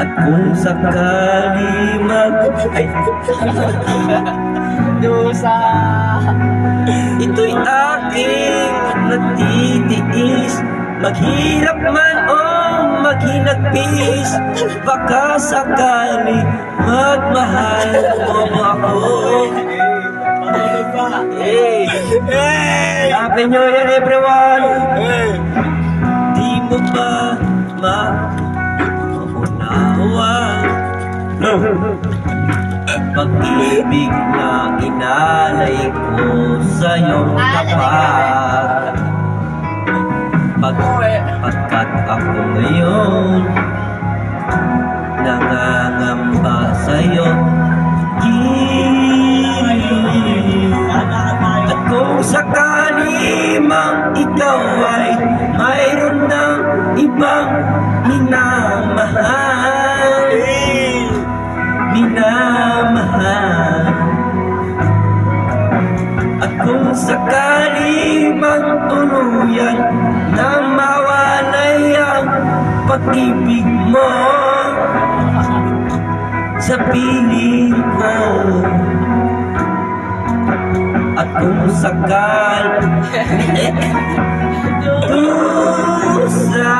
At kung sakali ay Dusa. ito'y aking natitiis, maghirap man o maghinagpis, baka sakali magmahal mo ako. Hey! Happy New Year, everyone! Di mo ba maunawa pag-ibig na inalay ko sa'yo pagkat ako ngayon nangangamba sa'yo. At kung sakali mang ikaw ay mayroon ng ibang minamahal, at kung sakali mang tuluyan na mawalay ang pag-ibig mo sa piling ko, at kung sakali dusa